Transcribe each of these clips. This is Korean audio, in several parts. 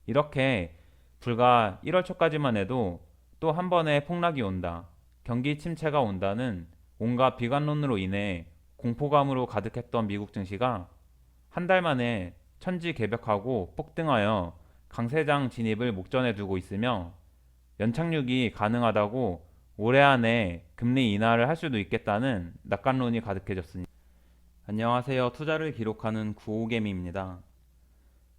이렇게 불과 1월 초까지만 해도 또 한 번의 폭락이 온다, 경기 침체가 온다는 온갖 비관론으로 인해 공포감으로 가득했던 미국 증시가 한 달 만에 천지개벽하고 폭등하여 강세장 진입을 목전에 두고 있으며 연착륙이 가능하다고 올해 안에 금리 인하를 할 수도 있겠다는 낙관론이 가득해졌습니다. 안녕하세요. 투자를 기록하는 구오개미입니다.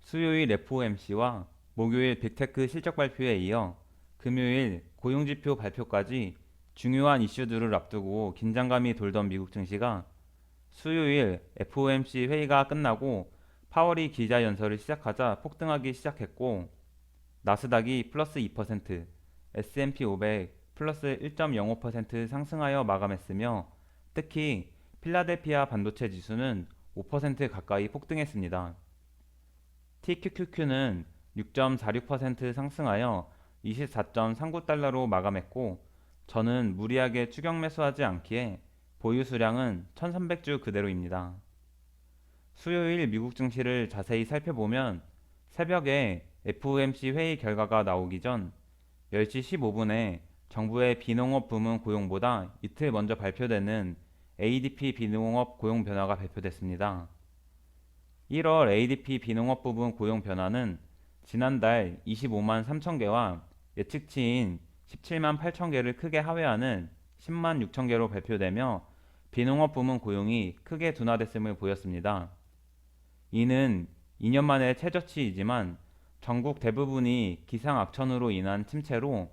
수요일 FOMC와 목요일 빅테크 실적 발표에 이어 금요일 고용지표 발표까지 중요한 이슈들을 앞두고 긴장감이 돌던 미국 증시가 수요일 FOMC 회의가 끝나고 파월이 기자연설을 시작하자 폭등하기 시작했고, 나스닥이 플러스 2%, S&P 500 플러스 1.05% 상승하여 마감했으며, 특히 필라델피아 반도체 지수는 5% 가까이 폭등했습니다. TQQQ는 6.46% 상승하여 24.39달러로 마감했고, 저는 무리하게 추격 매수하지 않기에 보유 수량은 1300주 그대로입니다. 수요일 미국 증시를 자세히 살펴보면 새벽에 FOMC 회의 결과가 나오기 전 10시 15분에 정부의 비농업 부문 고용보다 이틀 먼저 발표되는 ADP 비농업 고용 변화가 발표됐습니다. 1월 ADP 비농업 부문 고용 변화는 지난달 25만 3천 개와 예측치인 17만 8천 개를 크게 하회하는 10만 6천 개로 발표되며 비농업 부문 고용이 크게 둔화됐음을 보였습니다. 이는 2년 만의 최저치이지만 전국 대부분이 기상악천으로 인한 침체로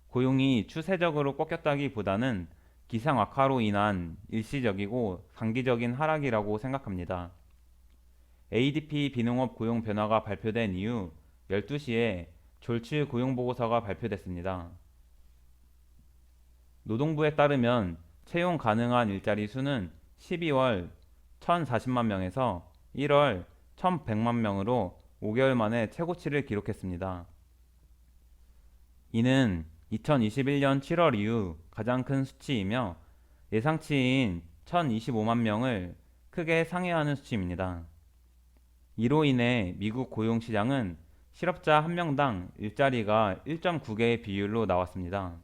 고용이 추세적으로 꺾였다기보다는 기상 악화로 인한 일시적이고 단기적인 하락이라고 생각합니다. ADP 비농업 고용 변화가 발표된 이후 12시에 졸치 고용보고서가 발표됐습니다. 노동부에 따르면 채용 가능한 일자리 수는 12월 1,040만 명에서 1월 1,100만 명으로 5개월 만에 최고치를 기록했습니다. 이는 2021년 7월 이후 가장 큰 수치이며 예상치인 1,025만 명을 크게 상회하는 수치입니다. 이로 인해 미국 고용시장은 실업자 1명당 일자리가 1.9개의 비율로 나왔습니다.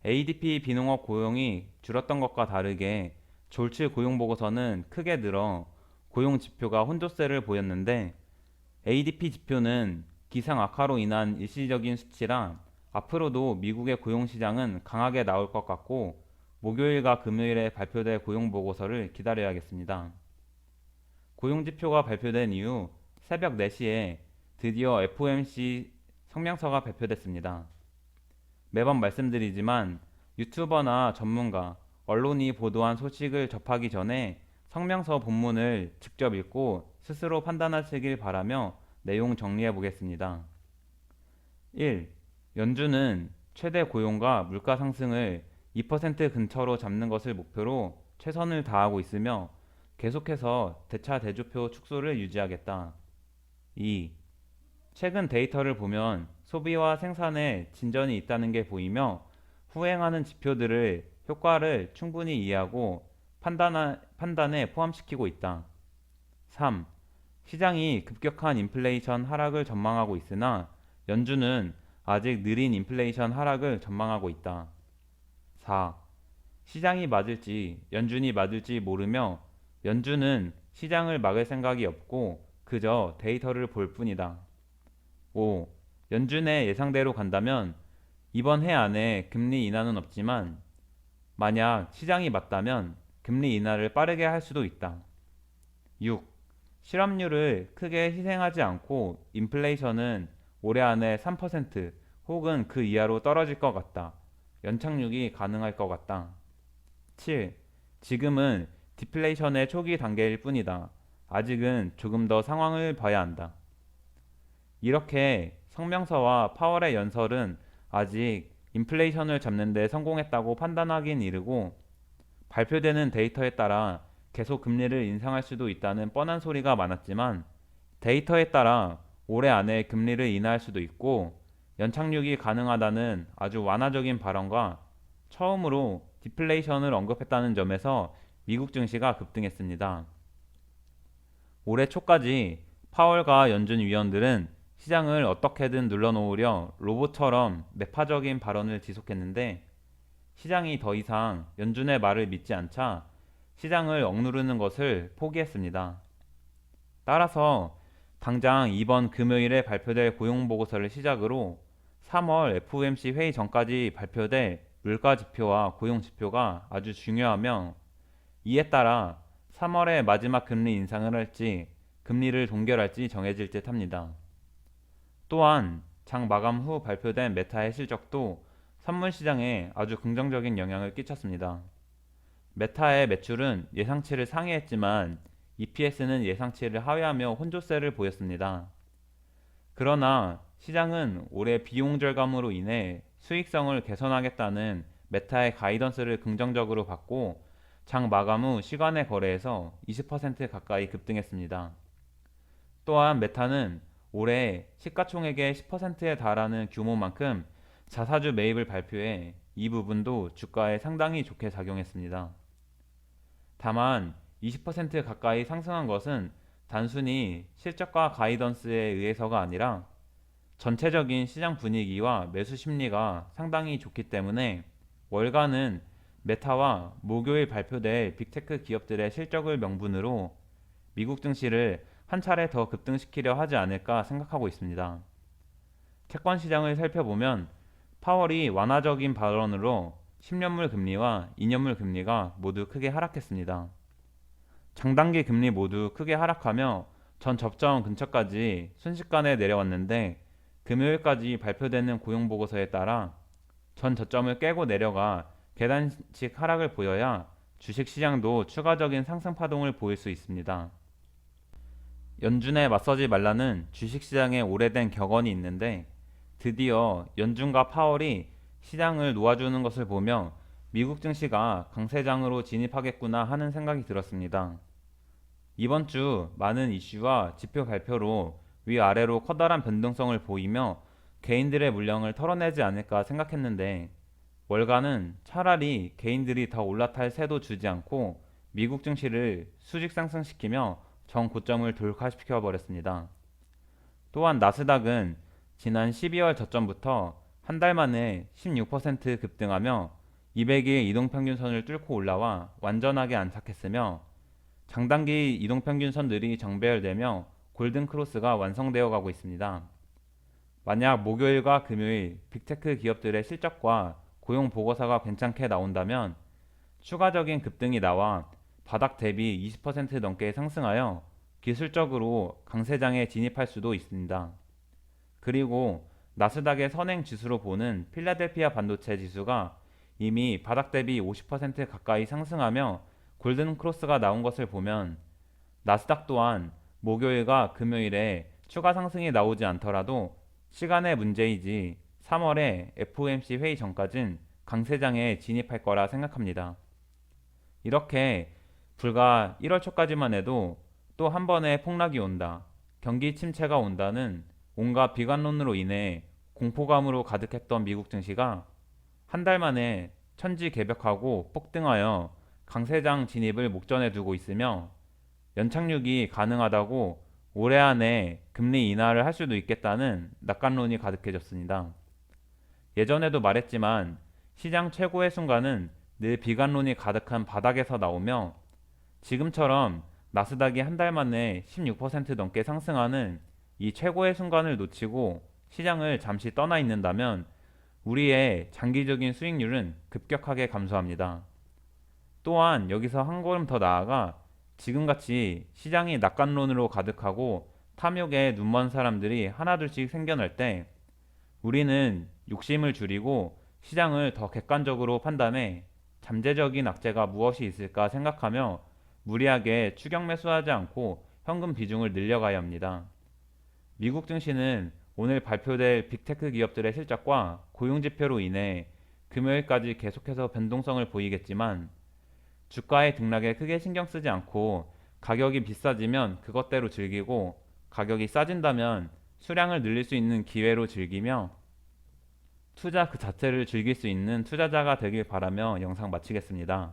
ADP 비농업 고용이 줄었던 것과 다르게 졸치 고용보고서는 크게 늘어 고용 지표가 혼조세를 보였는데, ADP 지표는 기상 악화로 인한 일시적인 수치라 앞으로도 미국의 고용시장은 강하게 나올 것 같고 목요일과 금요일에 발표될 고용보고서를 기다려야겠습니다. 고용지표가 발표된 이후 새벽 4시에 드디어 FOMC 성명서가 발표됐습니다. 매번 말씀드리지만 유튜버나 전문가, 언론이 보도한 소식을 접하기 전에 성명서 본문을 직접 읽고 스스로 판단하시길 바라며 내용 정리해 보겠습니다. 1. 연준은 최대 고용과 물가 상승을 2% 근처로 잡는 것을 목표로 최선을 다하고 있으며 계속해서 대차대조표 축소를 유지하겠다. 2. 최근 데이터를 보면 소비와 생산에 진전이 있다는 게 보이며 후행하는 지표들을 효과를 충분히 이해하고 판단에 포함시키고 있다. 3. 시장이 급격한 인플레이션 하락을 전망하고 있으나 연준은 아직 느린 인플레이션 하락을 전망하고 있다. 4. 시장이 맞을지 연준이 맞을지 모르며 연준은 시장을 막을 생각이 없고 그저 데이터를 볼 뿐이다. 5. 연준의 예상대로 간다면 이번 해 안에 금리 인하는 없지만 만약 시장이 맞다면 금리 인하를 빠르게 할 수도 있다. 6. 실업률을 크게 희생하지 않고 인플레이션은 올해 안에 3% 혹은 그 이하로 떨어질 것 같다. 연착륙이 가능할 것 같다. 7. 지금은 디플레이션의 초기 단계일 뿐이다. 아직은 조금 더 상황을 봐야 한다. 이렇게 성명서와 파월의 연설은 아직 인플레이션을 잡는 데 성공했다고 판단하긴 이르고, 발표되는 데이터에 따라 계속 금리를 인상할 수도 있다는 뻔한 소리가 많았지만 데이터에 따라 올해 안에 금리를 인하할 수도 있고 연착륙이 가능하다는 아주 완화적인 발언과 처음으로 디플레이션을 언급했다는 점에서 미국 증시가 급등했습니다. 올해 초까지 파월과 연준 위원들은 시장을 어떻게든 눌러놓으려 로봇처럼 매파적인 발언을 지속했는데 시장이 더 이상 연준의 말을 믿지 않자 시장을 억누르는 것을 포기했습니다. 따라서 당장 이번 금요일에 발표될 고용보고서를 시작으로 3월 FOMC 회의 전까지 발표될 물가지표와 고용지표가 아주 중요하며 이에 따라 3월에 마지막 금리 인상을 할지 금리를 동결할지 정해질 듯 합니다. 또한 장 마감 후 발표된 메타의 실적도 선물 시장에 아주 긍정적인 영향을 끼쳤습니다. 메타의 매출은 예상치를 상회했지만 EPS는 예상치를 하회하며 혼조세를 보였습니다. 그러나 시장은 올해 비용 절감으로 인해 수익성을 개선하겠다는 메타의 가이던스를 긍정적으로 받고 장 마감 후 시간의 거래에서 20% 가까이 급등했습니다. 또한 메타는 올해 시가총액의 10%에 달하는 규모만큼 자사주 매입을 발표해 이 부분도 주가에 상당히 좋게 작용했습니다. 다만 20% 가까이 상승한 것은 단순히 실적과 가이던스에 의해서가 아니라 전체적인 시장 분위기와 매수 심리가 상당히 좋기 때문에 월가는 메타와 목요일 발표될 빅테크 기업들의 실적을 명분으로 미국 증시를 한 차례 더 급등시키려 하지 않을까 생각하고 있습니다. 채권 시장을 살펴보면 파월이 완화적인 발언으로 10년물 금리와 2년물 금리가 모두 크게 하락했습니다. 장단기 금리 모두 크게 하락하며 전 접점 근처까지 순식간에 내려왔는데 금요일까지 발표되는 고용보고서에 따라 전 저점을 깨고 내려가 계단식 하락을 보여야 주식시장도 추가적인 상승 파동을 보일 수 있습니다. 연준에 맞서지 말라는 주식시장의 오래된 격언이 있는데 드디어 연준과 파월이 시장을 놓아주는 것을 보며 미국 증시가 강세장으로 진입하겠구나 하는 생각이 들었습니다. 이번 주 많은 이슈와 지표 발표로 위아래로 커다란 변동성을 보이며 개인들의 물량을 털어내지 않을까 생각했는데 월가는 차라리 개인들이 더 올라탈 새도 주지 않고 미국 증시를 수직 상승시키며 전 고점을 돌파시켜 버렸습니다. 또한 나스닥은 지난 12월 저점부터 한 달 만에 16% 급등하며 200일 이동평균선을 뚫고 올라와 완전하게 안착했으며 장단기 이동평균선들이 정배열되며 골든크로스가 완성되어 가고 있습니다. 만약 목요일과 금요일 빅테크 기업들의 실적과 고용 보고서가 괜찮게 나온다면 추가적인 급등이 나와 바닥 대비 20% 넘게 상승하여 기술적으로 강세장에 진입할 수도 있습니다. 그리고 나스닥의 선행 지수로 보는 필라델피아 반도체 지수가 이미 바닥 대비 50% 가까이 상승하며 골든 크로스가 나온 것을 보면 나스닥 또한 목요일과 금요일에 추가 상승이 나오지 않더라도 시간의 문제이지 3월에 FOMC 회의 전까진 강세장에 진입할 거라 생각합니다. 이렇게 불과 1월 초까지만 해도 또 한 번의 폭락이 온다, 경기 침체가 온다는 온갖 비관론으로 인해 공포감으로 가득했던 미국 증시가 한 달 만에 천지개벽하고 폭등하여 강세장 진입을 목전에 두고 있으며 연착륙이 가능하다고 올해 안에 금리 인하를 할 수도 있겠다는 낙관론이 가득해졌습니다. 예전에도 말했지만 시장 최고의 순간은 늘 비관론이 가득한 바닥에서 나오며 지금처럼 나스닥이 한 달 만에 16% 넘게 상승하는 이 최고의 순간을 놓치고 시장을 잠시 떠나 있는다면 우리의 장기적인 수익률은 급격하게 감소합니다. 또한 여기서 한 걸음 더 나아가 지금같이 시장이 낙관론으로 가득하고 탐욕에 눈먼 사람들이 하나둘씩 생겨날 때 우리는 욕심을 줄이고 시장을 더 객관적으로 판단해 잠재적인 악재가 무엇이 있을까 생각하며 무리하게 추격 매수하지 않고 현금 비중을 늘려가야 합니다. 미국 증시는 오늘 발표될 빅테크 기업들의 실적과 고용지표로 인해 금요일까지 계속해서 변동성을 보이겠지만 주가의 등락에 크게 신경 쓰지 않고 가격이 비싸지면 그것대로 즐기고 가격이 싸진다면 수량을 늘릴 수 있는 기회로 즐기며 투자 그 자체를 즐길 수 있는 투자자가 되길 바라며 영상 마치겠습니다.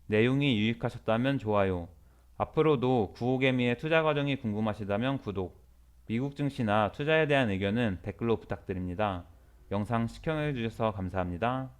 내용이 유익하셨다면 좋아요. 앞으로도 구호개미의 투자 과정이 궁금하시다면 구독, 미국 증시나 투자에 대한 의견은 댓글로 부탁드립니다. 영상 시청해주셔서 감사합니다.